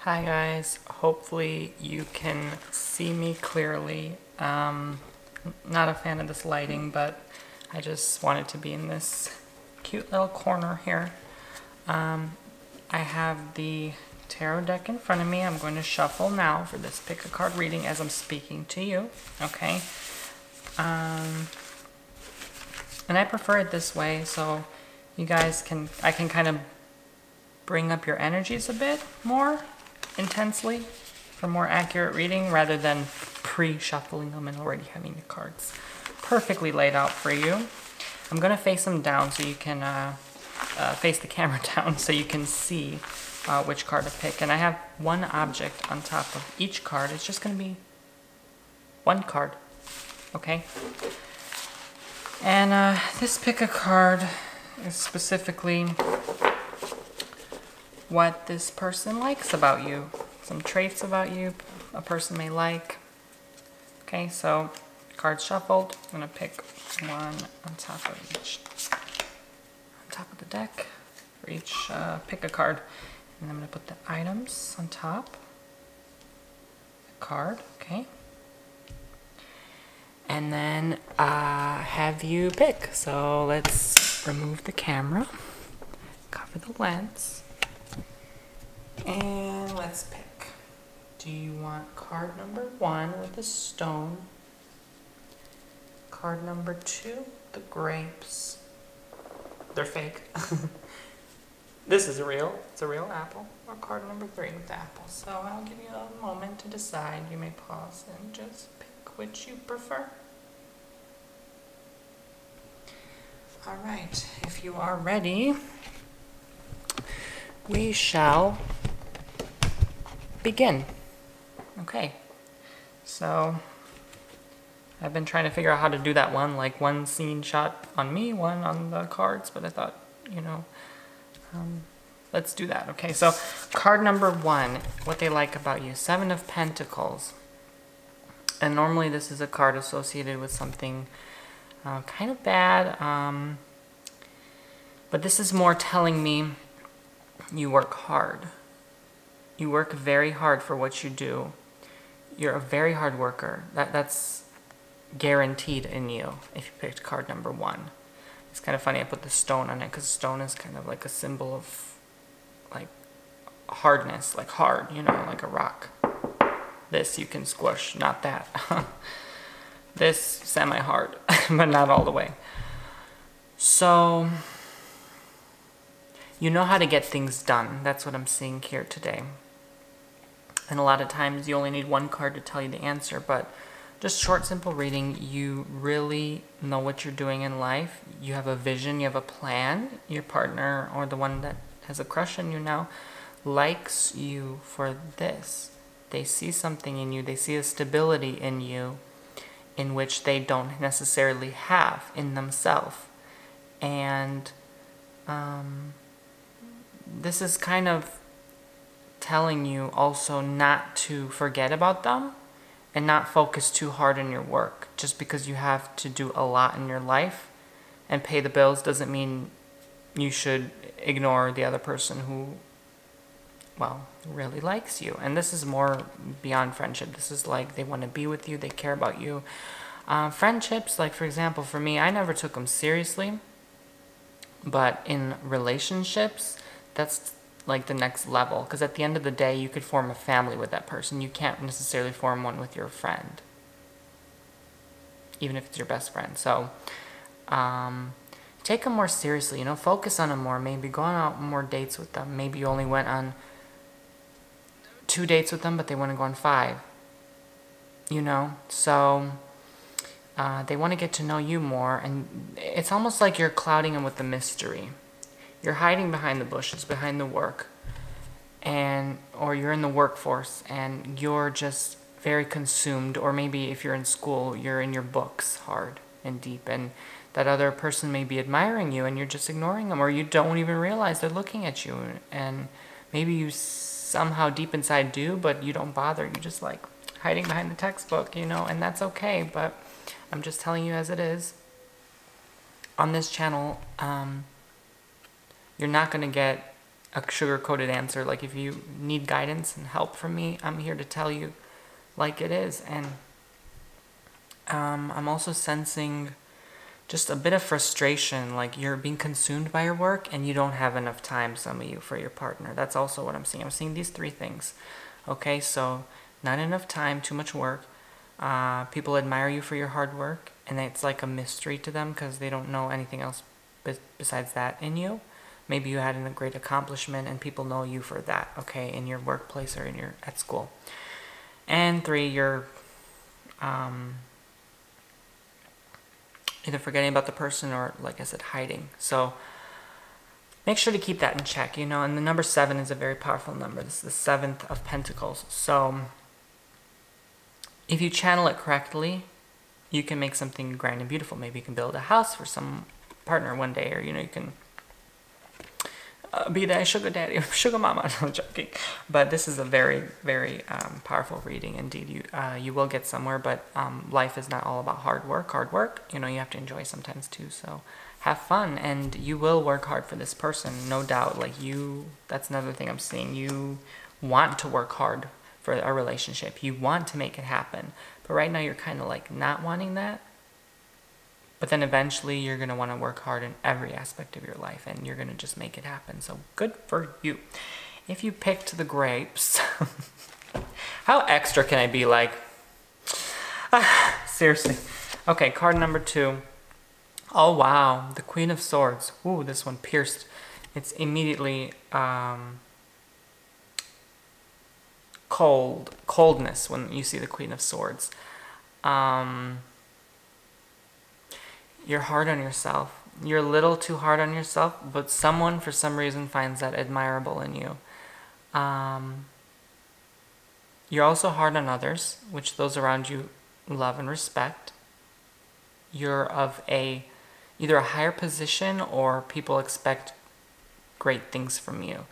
Hi guys, hopefully you can see me clearly. Not a fan of this lighting, but I just wanted to be in this cute little corner here. I have the tarot deck in front of me. I'm going to shuffle now for this pick a card reading as I'm speaking to you, okay? And I prefer it this way so you guys I can kind of bring up your energies a bit more intensely for more accurate reading rather than pre-shuffling them and already having the cards perfectly laid out for you. I'm going to face them down so you can face the camera down so you can see which card to pick. And I have one object on top of each card. It's just going to be one card, okay? And this pick a card is specifically what this person likes about you. Some traits about you a person may like. Okay, so cards shuffled. I'm gonna pick one on top of the deck for each pick a card. And I'm gonna put the items on top. The card, okay. And then have you pick. So let's remove the camera, cover the lens. And let's pick. Do you want card number 1 with the stone? Card number 2, the grapes. They're fake. This is real. It's a real apple. Or card number 3 with the apple. So I'll give you a moment to decide. You may pause and just pick which you prefer. Alright, if you are ready, we shall begin. Okay, so I've been trying to figure out how to do that one, like one scene shot on me, one on the cards, but I thought, you know, let's do that. Okay, so card number 1, what they like about you, 7 of Pentacles. And normally this is a card associated with something kind of bad, but this is more telling me you work hard. You work very hard for what you do. You're a very hard worker. That's guaranteed in you if you picked card number 1. It's kind of funny I put the stone on it because stone is kind of like a symbol of like hardness, like hard, you know, like a rock. This you can squish, not that. This semi-hard, but not all the way. So you know how to get things done. That's what I'm seeing here today. And a lot of times you only need one card to tell you the answer, but just short, simple reading, you really know what you're doing in life. You have a vision, you have a plan. Your partner, or the one that has a crush on you now, likes you for this. They see something in you, they see a stability in you in which they don't necessarily have in themselves. And this is kind of telling you also not to forget about them and not focus too hard on your work. Just because you have to do a lot in your life and pay the bills doesn't mean you should ignore the other person who, well, really likes you. And this is more beyond friendship. This is like they want to be with you, they care about you. Friendships, like for example, for me, I never took them seriously. But in relationships, that's like the next level, because at the end of the day you could form a family with that person. You can't necessarily form one with your friend, even if it's your best friend. So take them more seriously, you know, focus on them more. Maybe go on out more dates with them. Maybe you only went on 2 dates with them, but they want to go on 5, you know. So they want to get to know you more, and it's almost like you're clouding them with the mystery. You're hiding behind the bushes, behind the work, or you're in the workforce and you're just very consumed, or maybe if you're in school, you're in your books hard and deep, and that other person may be admiring you and you're just ignoring them, or you don't even realize they're looking at you, and maybe you somehow deep inside do, but you don't bother. You're just like hiding behind the textbook, you know, and that's okay, but I'm just telling you as it is. On this channel, you're not going to get a sugar-coated answer. Like, if you need guidance and help from me, I'm here to tell you like it is. And I'm also sensing just a bit of frustration, like you're being consumed by your work and you don't have enough time, some of you, for your partner. That's also what I'm seeing. I'm seeing these three things. Okay, so not enough time, too much work. People admire you for your hard work, and it's like a mystery to them because they don't know anything else besides that in you. Maybe you had a great accomplishment and people know you for that, okay, in your workplace or at school. And three, you're either forgetting about the person or, like I said, hiding. So make sure to keep that in check, you know. And the number 7 is a very powerful number. This is the 7th of Pentacles. So if you channel it correctly, you can make something grand and beautiful. Maybe you can build a house for some partner one day, or, you know, you can be that sugar daddy or sugar mama. No, I'm joking. But this is a very, very powerful reading indeed. You will get somewhere, but life is not all about hard work. You know, you have to enjoy sometimes too. So have fun, and you will work hard for this person, no doubt. Like, that's another thing I'm seeing. You want to work hard for a relationship. You want to make it happen. But right now you're kind of like not wanting that. But then eventually you're going to want to work hard in every aspect of your life, and you're going to just make it happen. So good for you. If you picked the grapes, how extra can I be? Like, seriously. Okay, card number 2. Oh, wow. The Queen of Swords. Ooh, this one pierced. It's immediately coldness when you see the Queen of Swords. You're hard on yourself. You're a little too hard on yourself, but someone for some reason finds that admirable in you. You're also hard on others, which those around you love and respect. You're of either a higher position or people expect great things from you.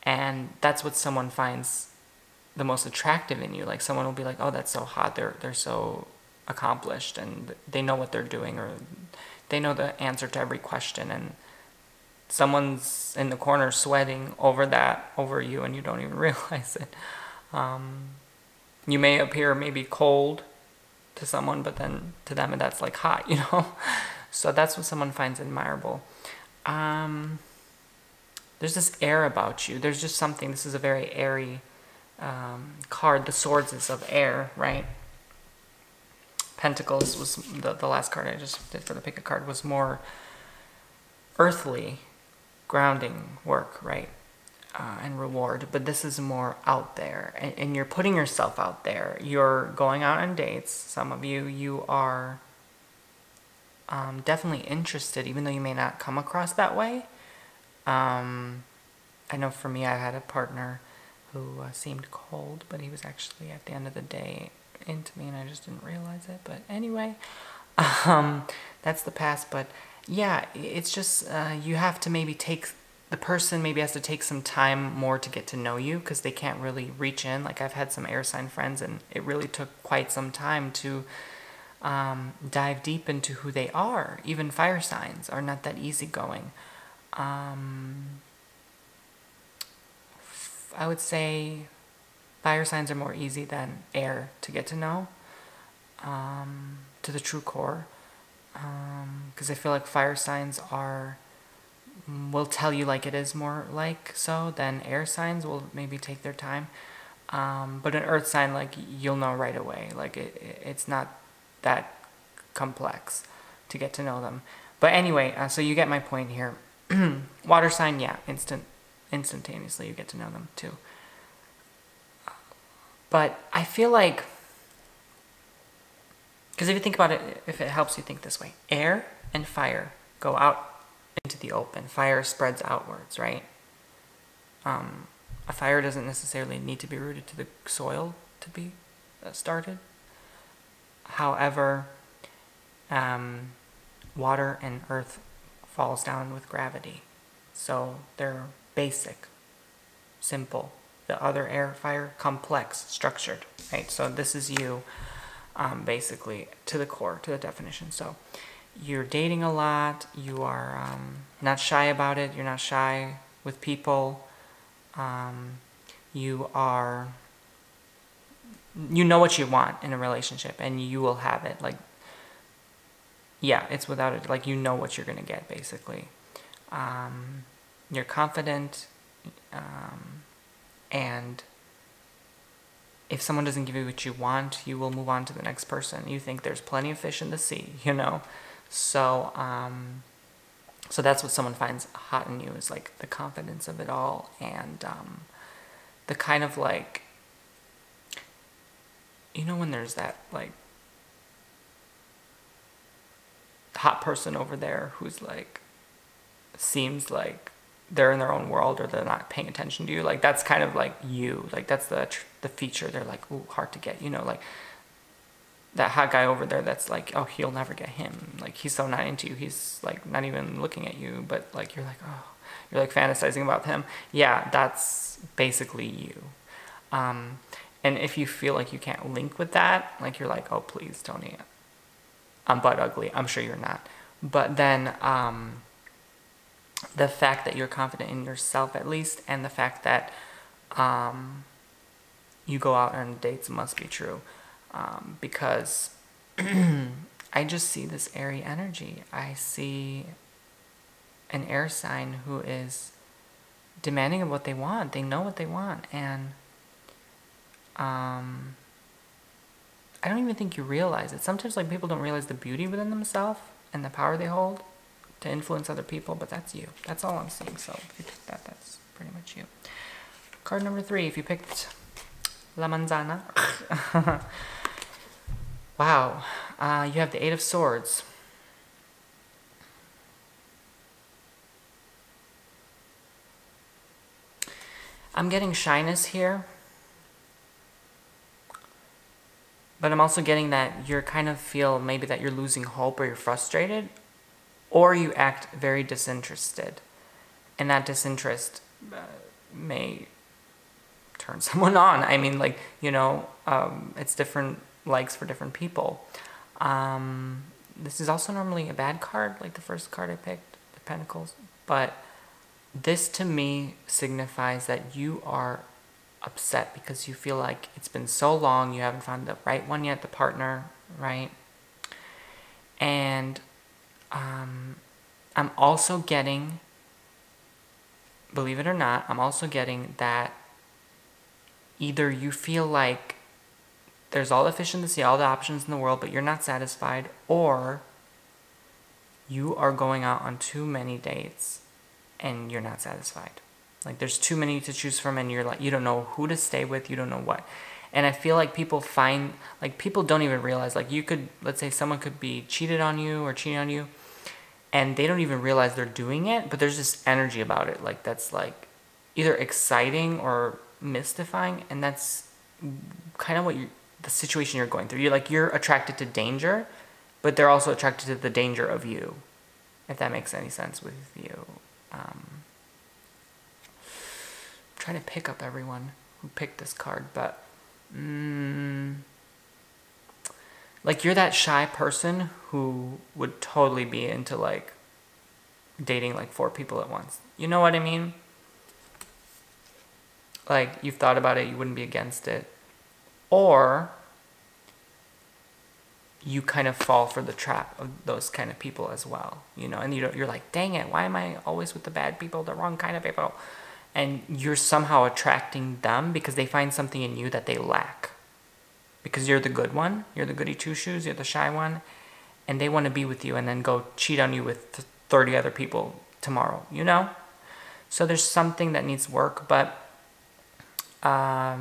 And that's what someone finds the most attractive in you. Like, someone will be like, oh, that's so hot. They're so accomplished, and they know what they're doing, or they know the answer to every question, and someone's in the corner sweating over you, and you don't even realize it. You may appear maybe cold to someone, but then to them that's like hot, you know. So that's what someone finds admirable. There's this air about you. There's just something. This is a very airy card. The Swords is of air, right? Pentacles was the last card I just did for the pick a card, was more earthly, grounding work, right? And reward. But this is more out there, and you're putting yourself out there. You're going out on dates. Some of you are definitely interested, even though you may not come across that way. I know for me, I had a partner who seemed cold, but he was actually, at the end of the day, into me, and I just didn't realize it. But anyway, that's the past. But yeah, it's just you have to maybe the person maybe has to take some time more to get to know you, because they can't really reach in. Like, I've had some air sign friends, and it really took quite some time to dive deep into who they are. Even fire signs are not that easygoing. I would say fire signs are more easy than air to get to know, to the true core, because I feel like fire signs will tell you like it is more like so, then air signs will maybe take their time. But an earth sign, like, you'll know right away. Like, it's not that complex to get to know them. But anyway, so you get my point here. Water sign, yeah, instantaneously you get to know them too. But I feel like, because if you think about it, if it helps you think this way, air and fire go out into the open. Fire spreads outwards, right? A fire doesn't necessarily need to be rooted to the soil to be started. However, water and earth falls down with gravity. So they're basic, simple. The other air, fire, complex, structured, right? So this is you, basically, to the core, to the definition. So you're dating a lot. You are not shy about it. You're not shy with people. You are, you know what you want in a relationship, and you will have it. Like, yeah, it's without it. Like, you know what you're gonna get, basically. You're confident, and if someone doesn't give you what you want, you will move on to the next person. You think there's plenty of fish in the sea, you know? So, so that's what someone finds hot in you, is like the confidence of it all, and the kind of like, you know, when there's that like hot person over there who's like, seems like they're in their own world, or they're not paying attention to you. Like, that's kind of like you. Like, that's the feature. They're like, ooh, hard to get, you know, like that hot guy over there that's like, oh, you'll never get him. Like, he's so not into you. He's like not even looking at you, but like, you're like, oh, you're like fantasizing about him. Yeah, that's basically you. And if you feel like you can't link with that, like, you're like, oh, please, Tony, I'm butt ugly. I'm sure you're not. But then, the fact that you're confident in yourself, at least, and the fact that you go out on dates must be true, because I just see this airy energy. I see an air sign who is demanding of what they want. They know what they want, and I don't even think you realize it. Sometimes, like, people don't realize the beauty within themselves and the power they hold to influence other people, but that's you. That's all I'm seeing. So if you picked that, that's pretty much you. Card number 3, if you picked La Manzana. Wow. You have the 8 of Swords. I'm getting shyness here, but I'm also getting that you're kind of feel maybe that you're losing hope, or you're frustrated, or you act very disinterested, and that disinterest may turn someone on. I mean, like, you know, it's different likes for different people. This is also normally a bad card, like the first card I picked, the Pentacles, but this to me signifies that you are upset because you feel like it's been so long, you haven't found the right one yet, the partner, right? And I'm also getting, believe it or not, I'm also getting that either you feel like there's all the fish in the sea, all the options in the world, but you're not satisfied, or you are going out on too many dates and you're not satisfied. Like, there's too many to choose from, and you're like, you don't know who to stay with, you don't know what. And I feel like people find, like, people don't even realize, like, you could, let's say someone could be cheated on you or cheating on you, and they don't even realize they're doing it, but there's this energy about it, like, that's like either exciting or mystifying, and that's kind of what the situation you're going through. You're attracted to danger, but they're also attracted to the danger of you, if that makes any sense with you. Trying to pick up everyone who picked this card, but like, you're that shy person who would totally be into like dating like 4 people at once. You know what I mean? Like, you've thought about it, you wouldn't be against it. Or you kind of fall for the trap of those kind of people as well, you know, and you're like, dang it, why am I always with the bad people, the wrong kind of people? And you're somehow attracting them because they find something in you that they lack. Because you're the good one, you're the goody two-shoes, you're the shy one, and they want to be with you and then go cheat on you with 30 other people tomorrow, you know? So there's something that needs work, but I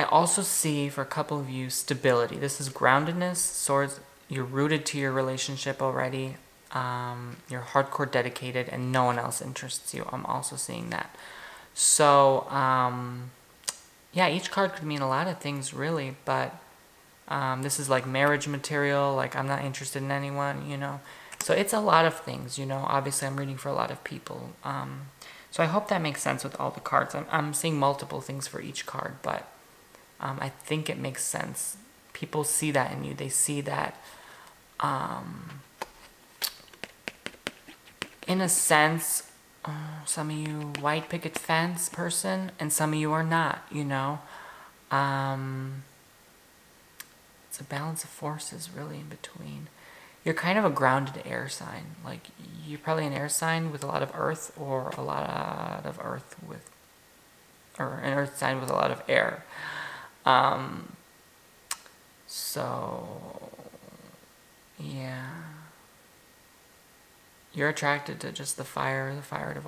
also see, for a couple of you, stability. This is groundedness, Swords. You're rooted to your relationship already. You're hardcore dedicated, and no one else interests you. I'm also seeing that. So, yeah, each card could mean a lot of things, really, but this is like marriage material, like, I'm not interested in anyone, you know. So it's a lot of things, you know. Obviously, I'm reading for a lot of people. So I hope that makes sense with all the cards. I'm seeing multiple things for each card, but I think it makes sense. People see that in you. They see that, in a sense, Some of you white picket fence person, and some of you are not, you know. It's a balance of forces really in between. You're kind of a grounded air sign. Like, you're probably an air sign with a lot of earth, or a lot of earth with, or an earth sign with a lot of air. So, yeah. You're attracted to just the fire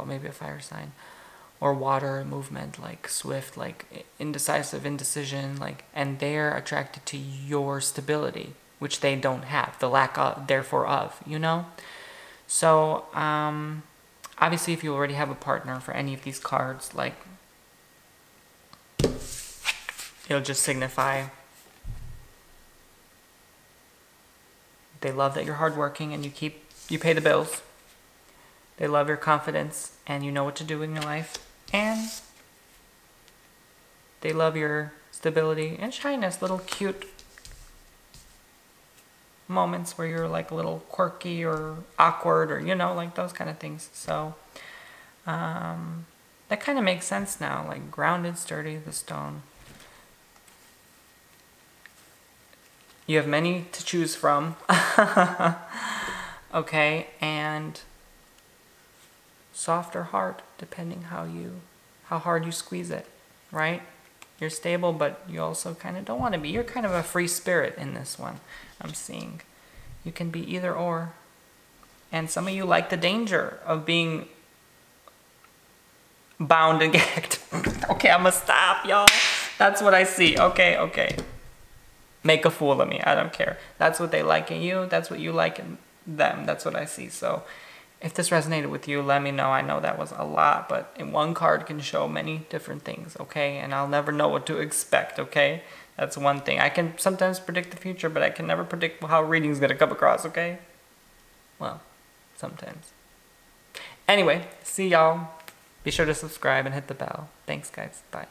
maybe a fire sign. Or water movement, like swift, like indecisive, indecision, like, and they're attracted to your stability, which they don't have, the lack of, therefore of, you know? So, obviously if you already have a partner for any of these cards, like, it'll just signify they love that you're hardworking and you pay the bills. They love your confidence and you know what to do in your life. And they love your stability and shyness, little cute moments where you're like a little quirky or awkward, or, you know, like those kind of things. So that kind of makes sense now, like grounded, sturdy, the stone. You have many to choose from. Okay, and soft or hard, depending how hard you squeeze it, right? You're stable, but you also kind of don't want to be. You're kind of a free spirit in this one, I'm seeing. You can be either or. And some of you like the danger of being bound and gagged. Okay, I'm gonna stop, y'all. That's what I see. Okay. Make a fool of me, I don't care. That's what they like in you, that's what you like in them, that's what I see. So if this resonated with you, let me know. I know that was a lot, but in one card can show many different things, okay? And I'll never know what to expect, okay? That's one thing. I can sometimes predict the future, but I can never predict how a reading's gonna come across, okay? Well, sometimes. Anyway, see y'all. Be sure to subscribe and hit the bell. Thanks, guys. Bye.